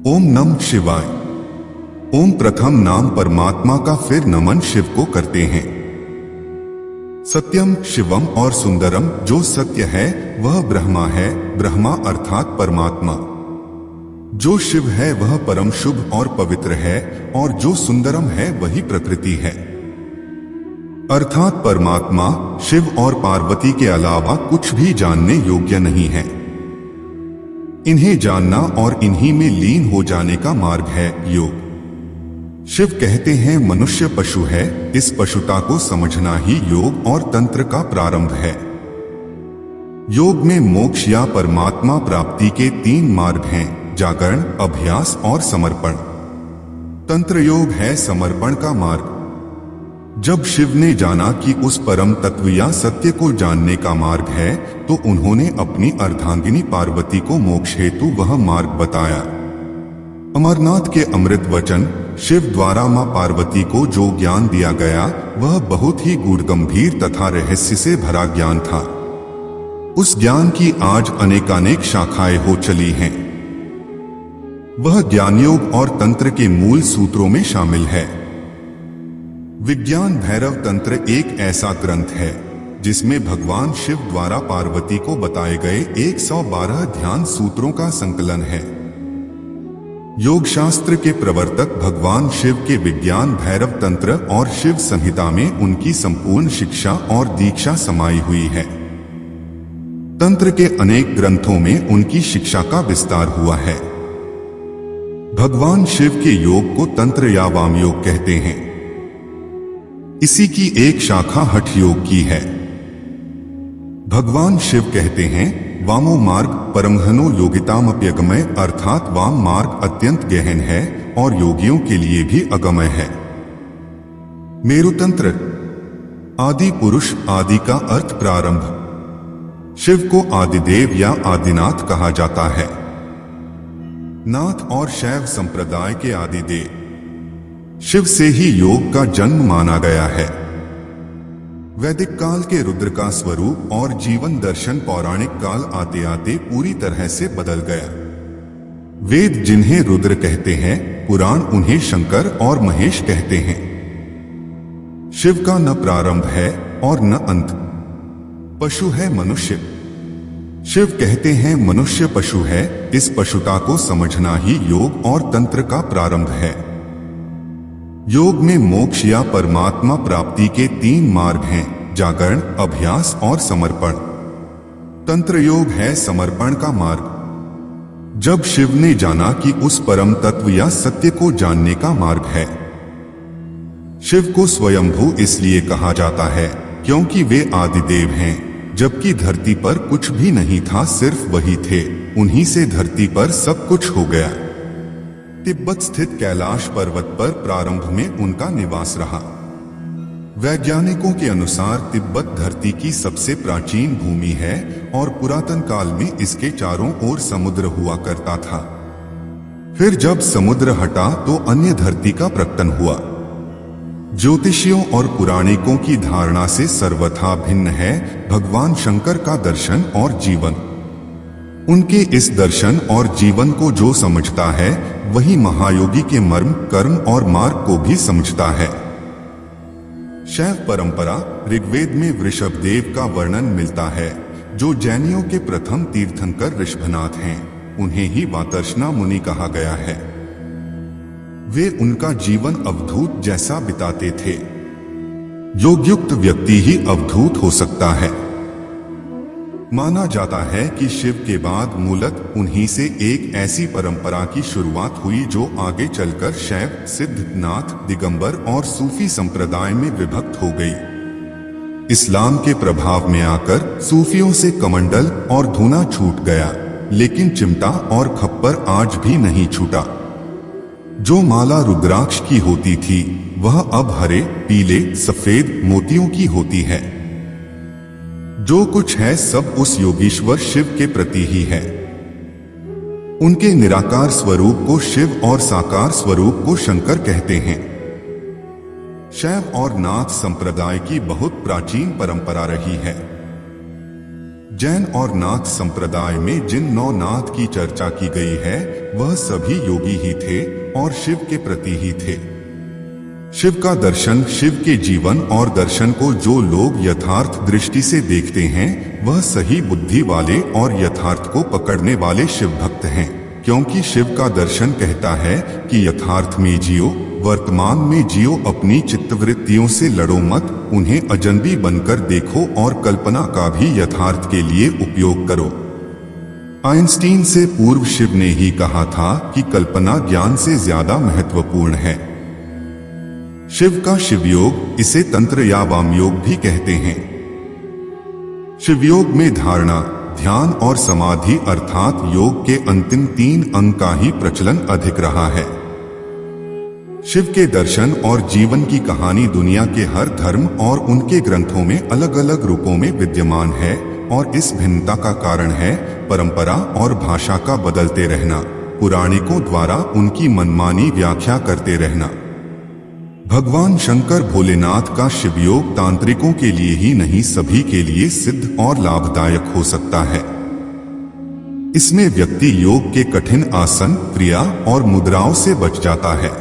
ओम नमः शिवाय। ओम प्रथम नाम परमात्मा का, फिर नमन शिव को करते हैं। सत्यम शिवम और सुंदरम, जो सत्य है वह ब्रह्मा है, ब्रह्मा अर्थात परमात्मा। जो शिव है वह परम शुभ और पवित्र है, और जो सुंदरम है वही प्रकृति है, अर्थात परमात्मा शिव और पार्वती के अलावा कुछ भी जानने योग्य नहीं है। इन्हें जानना और इन्हीं में लीन हो जाने का मार्ग है योग। शिव कहते हैं मनुष्य पशु है, इस पशुता को समझना ही योग और तंत्र का प्रारंभ है। योग में मोक्ष या परमात्मा प्राप्ति के 3 मार्ग हैं, जागरण, अभ्यास और समर्पण। तंत्र योग है समर्पण का मार्ग। जब शिव ने जाना कि उस परम तत्व या सत्य को जानने का मार्ग है, तो उन्होंने अपनी अर्धांगिनी पार्वती को मोक्ष हेतु वह मार्ग बताया। अमरनाथ के अमृत वचन शिव द्वारा मां पार्वती को जो ज्ञान दिया गया वह बहुत ही गूढ़, गंभीर तथा रहस्य से भरा ज्ञान था। उस ज्ञान की आज अनेकानेक शाखाएं हो चली हैं। वह ज्ञान योग और तंत्र के मूल सूत्रों में शामिल है। विज्ञान भैरव तंत्र एक ऐसा ग्रंथ है जिसमें भगवान शिव द्वारा पार्वती को बताए गए 112 ध्यान सूत्रों का संकलन है। योग शास्त्र के प्रवर्तक भगवान शिव के विज्ञान भैरव तंत्र और शिव संहिता में उनकी संपूर्ण शिक्षा और दीक्षा समाई हुई है। तंत्र के अनेक ग्रंथों में उनकी शिक्षा का विस्तार हुआ है। भगवान शिव के योग को तंत्र या वाम योग कहते हैं। इसी की एक शाखा हठ योग की है। भगवान शिव कहते हैं वामो मार्ग परमहनो योगितामप्यगमय, अर्थात वाम मार्ग अत्यंत गहन है और योगियों के लिए भी अगमय है। मेरुतंत्र आदि पुरुष, आदि का अर्थ प्रारंभ। शिव को आदिदेव या आदिनाथ कहा जाता है। नाथ और शैव संप्रदाय के आदिदेव शिव से ही योग का जन्म माना गया है। वैदिक काल के रुद्र का स्वरूप और जीवन दर्शन पौराणिक काल आते आते पूरी तरह से बदल गया। वेद जिन्हें रुद्र कहते हैं, पुराण उन्हें शंकर और महेश कहते हैं। शिव का न प्रारंभ है और न अंत। पशु है मनुष्य। शिव कहते हैं मनुष्य पशु है, इस पशुता को समझना ही योग और तंत्र का प्रारंभ है। योग में मोक्ष या परमात्मा प्राप्ति के 3 मार्ग हैं, जागरण, अभ्यास और समर्पण। तंत्र योग है समर्पण का मार्ग। जब शिव ने जाना कि उस परम तत्व या सत्य को जानने का मार्ग है। शिव को स्वयंभू इसलिए कहा जाता है क्योंकि वे आदिदेव हैं, जबकि धरती पर कुछ भी नहीं था, सिर्फ वही थे। उन्हीं से धरती पर सब कुछ हो गया। तिब्बत स्थित कैलाश पर्वत पर प्रारंभ में उनका निवास रहा। वैज्ञानिकों के अनुसार तिब्बत धरती की सबसे प्राचीन भूमि है और पुरातन काल में इसके चारों ओर समुद्र हुआ करता था। फिर जब समुद्र हटा तो अन्य धरती का प्रकटन हुआ। ज्योतिषियों और पुराणिकों की धारणा से सर्वथा भिन्न है भगवान शंकर का दर्शन और जीवन। उनके इस दर्शन और जीवन को जो समझता है वही महायोगी के मर्म, कर्म और मार्ग को भी समझता है। शैव परंपरा ऋग्वेद में वृषभदेव का वर्णन मिलता है, जो जैनियों के प्रथम तीर्थंकर ऋषभनाथ हैं। उन्हें ही वातर्षणा मुनि कहा गया है। वे उनका जीवन अवधूत जैसा बिताते थे। योगयुक्त व्यक्ति ही अवधूत हो सकता है। माना जाता है कि शिव के बाद मूलत उन्हीं से एक ऐसी परंपरा की शुरुआत हुई जो आगे चलकर शैव, सिद्ध, नाथ, दिगंबर और सूफी संप्रदाय में विभक्त हो गई। इस्लाम के प्रभाव में आकर सूफियों से कमंडल और धूना छूट गया, लेकिन चिमटा और खप्पर आज भी नहीं छूटा। जो माला रुद्राक्ष की होती थी वह अब हरे, पीले, सफेद मोतियों की होती है। जो कुछ है सब उस योगीश्वर शिव के प्रति ही है। उनके निराकार स्वरूप को शिव और साकार स्वरूप को शंकर कहते हैं। शैव और नाथ संप्रदाय की बहुत प्राचीन परंपरा रही है। जैन और नाथ संप्रदाय में जिन 9 नाथ की चर्चा की गई है वह सभी योगी ही थे और शिव के प्रति ही थे। शिव का दर्शन, शिव के जीवन और दर्शन को जो लोग यथार्थ दृष्टि से देखते हैं वह सही बुद्धि वाले और यथार्थ को पकड़ने वाले शिव भक्त हैं, क्योंकि शिव का दर्शन कहता है कि यथार्थ में जियो, वर्तमान में जियो, अपनी चित्तवृत्तियों से लड़ो मत, उन्हें अजनबी बनकर देखो और कल्पना का भी यथार्थ के लिए उपयोग करो। आइंस्टीन से पूर्व शिव ने ही कहा था कि कल्पना ज्ञान से ज्यादा महत्वपूर्ण है। शिव का शिवयोग, इसे तंत्र या वामयोग भी कहते हैं। शिवयोग में धारणा, ध्यान और समाधि अर्थात योग के अंतिम 3 अंग का ही प्रचलन अधिक रहा है। शिव के दर्शन और जीवन की कहानी दुनिया के हर धर्म और उनके ग्रंथों में अलग अलग रूपों में विद्यमान है और इस भिन्नता का कारण है परंपरा और भाषा का बदलते रहना, पुराणिकों द्वारा उनकी मनमानी व्याख्या करते रहना। भगवान शंकर भोलेनाथ का शिवयोग तांत्रिकों के लिए ही नहीं सभी के लिए सिद्ध और लाभदायक हो सकता है। इसमें व्यक्ति योग के कठिन आसन, क्रिया और मुद्राओं से बच जाता है।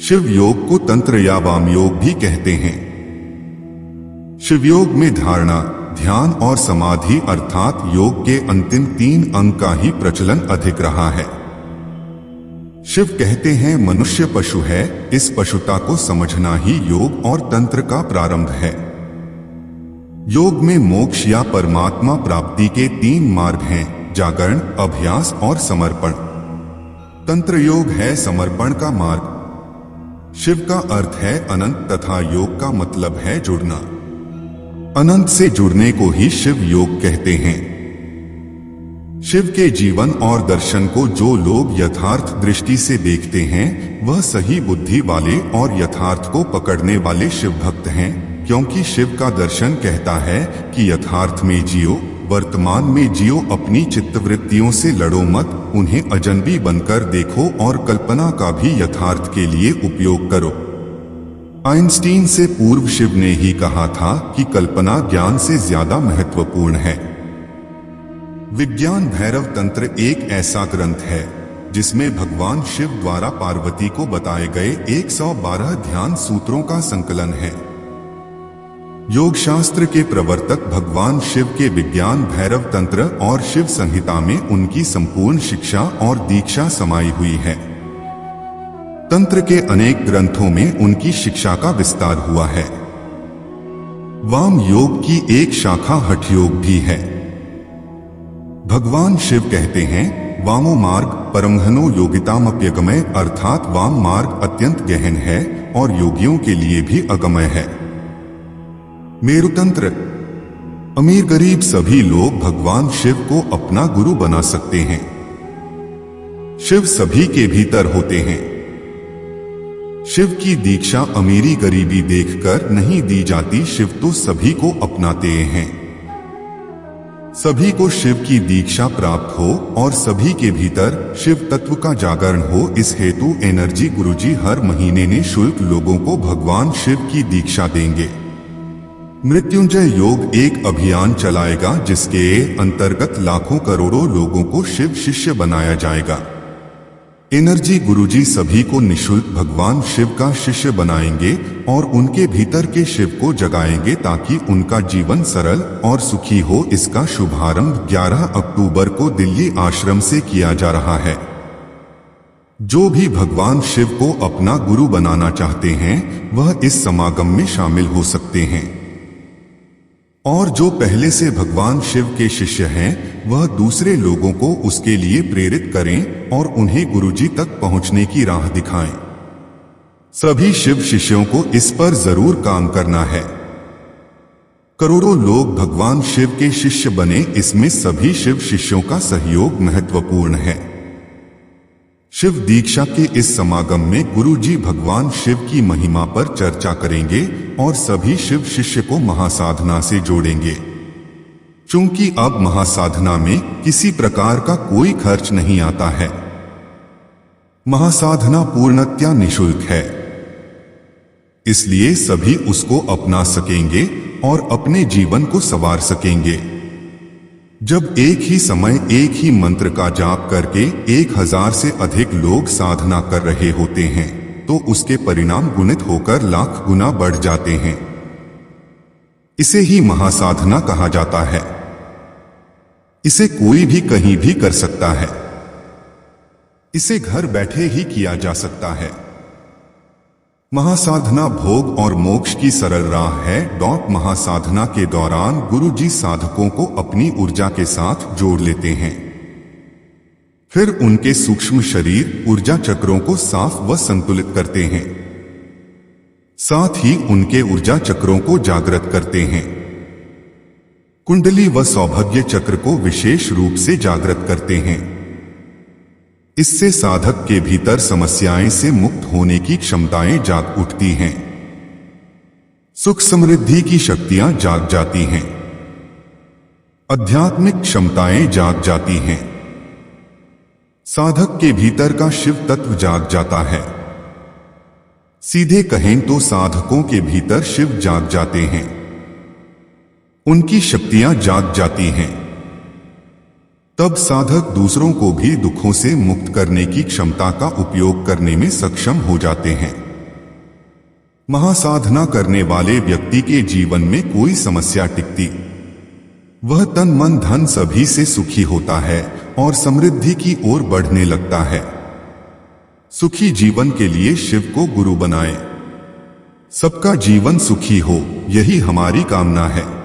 शिव योग को तंत्र या वाम योग भी कहते हैं। शिवयोग में धारणा, ध्यान और समाधि अर्थात योग के अंतिम 3 अंग का ही प्रचलन अधिक रहा है। शिव कहते हैं मनुष्य पशु है, इस पशुता को समझना ही योग और तंत्र का प्रारंभ है। योग में मोक्ष या परमात्मा प्राप्ति के 3 मार्ग हैं, जागरण, अभ्यास और समर्पण। तंत्र योग है समर्पण का मार्ग। शिव का अर्थ है अनंत तथा योग का मतलब है जुड़ना। अनंत से जुड़ने को ही शिव योग कहते हैं। शिव के जीवन और दर्शन को जो लोग यथार्थ दृष्टि से देखते हैं वह सही बुद्धि वाले और यथार्थ को पकड़ने वाले शिव भक्त हैं, क्योंकि शिव का दर्शन कहता है कि यथार्थ में जियो, वर्तमान में जियो, अपनी चित्तवृत्तियों से लड़ो मत, उन्हें अजनबी बनकर देखो और कल्पना का भी यथार्थ के लिए उपयोग करो। आइंस्टीन से पूर्व शिव ने ही कहा था कि कल्पना ज्ञान से ज्यादा महत्वपूर्ण है। विज्ञान भैरव तंत्र एक ऐसा ग्रंथ है जिसमें भगवान शिव द्वारा पार्वती को बताए गए 112 ध्यान सूत्रों का संकलन है। योग शास्त्र के प्रवर्तक भगवान शिव के विज्ञान भैरव तंत्र और शिव संहिता में उनकी संपूर्ण शिक्षा और दीक्षा समाई हुई है। तंत्र के अनेक ग्रंथों में उनकी शिक्षा का विस्तार हुआ है। वाम योग की एक शाखा हठ योग भी है। भगवान शिव कहते हैं वामो मार्ग परमहनो योगितामप्यगमय, अर्थात वाम मार्ग अत्यंत गहन है और योगियों के लिए भी अगमय है। मेरुतंत्र, अमीर गरीब सभी लोग भगवान शिव को अपना गुरु बना सकते हैं। शिव सभी के भीतर होते हैं। शिव की दीक्षा अमीरी गरीबी देखकर नहीं दी जाती, शिव तो सभी को अपनाते हैं। सभी को शिव की दीक्षा प्राप्त हो और सभी के भीतर शिव तत्व का जागरण हो, इस हेतु एनर्जी गुरुजी हर महीने निःशुल्क लोगों को भगवान शिव की दीक्षा देंगे। मृत्युंजय योग एक अभियान चलाएगा जिसके अंतर्गत लाखों करोड़ों लोगों को शिव शिष्य बनाया जाएगा। एनर्जी गुरुजी सभी को निःशुल्क भगवान शिव का शिष्य बनाएंगे और उनके भीतर के शिव को जगाएंगे ताकि उनका जीवन सरल और सुखी हो। इसका शुभारंभ 11 अक्टूबर को दिल्ली आश्रम से किया जा रहा है। जो भी भगवान शिव को अपना गुरु बनाना चाहते हैं वह इस समागम में शामिल हो सकते हैं और जो पहले से भगवान शिव के शिष्य हैं वह दूसरे लोगों को उसके लिए प्रेरित करें और उन्हें गुरुजी तक पहुंचने की राह दिखाएं। सभी शिव शिष्यों को इस पर जरूर काम करना है। करोड़ों लोग भगवान शिव के शिष्य बने, इसमें सभी शिव शिष्यों का सहयोग महत्वपूर्ण है। शिव दीक्षा के इस समागम में गुरुजी भगवान शिव की महिमा पर चर्चा करेंगे और सभी शिव शिष्य को महासाधना से जोड़ेंगे। चूंकि अब महासाधना में किसी प्रकार का कोई खर्च नहीं आता है। महासाधना पूर्णतया निःशुल्क है, इसलिए सभी उसको अपना सकेंगे और अपने जीवन को संवार सकेंगे। जब एक ही समय एक ही मंत्र का जाप करके 1000 से अधिक लोग साधना कर रहे होते हैं तो उसके परिणाम गुणित होकर लाख गुना बढ़ जाते हैं। इसे ही महासाधना कहा जाता है। इसे कोई भी कहीं भी कर सकता है। इसे घर बैठे ही किया जा सकता है। महासाधना भोग और मोक्ष की सरल राह है। महासाधना के दौरान गुरुजी साधकों को अपनी ऊर्जा के साथ जोड़ लेते हैं। फिर उनके सूक्ष्म शरीर ऊर्जा चक्रों को साफ व संतुलित करते हैं। साथ ही उनके ऊर्जा चक्रों को जागृत करते हैं। कुंडली व सौभाग्य चक्र को विशेष रूप से जागृत करते हैं। इससे साधक के भीतर समस्याएं से मुक्त होने की क्षमताएं जाग उठती हैं। सुख समृद्धि की शक्तियां जाग जाती हैं। आध्यात्मिक क्षमताएं जाग जाती हैं। साधक के भीतर का शिव तत्व जाग जाता है। सीधे कहें तो साधकों के भीतर शिव जाग जाते हैं। उनकी शक्तियां जाग जाती हैं। तब साधक दूसरों को भी दुखों से मुक्त करने की क्षमता का उपयोग करने में सक्षम हो जाते हैं। महासाधना करने वाले व्यक्ति के जीवन में कोई समस्या टिकती, वह तन मन धन सभी से सुखी होता है और समृद्धि की ओर बढ़ने लगता है। सुखी जीवन के लिए शिव को गुरु बनाएं। सबका जीवन सुखी हो, यही हमारी कामना है।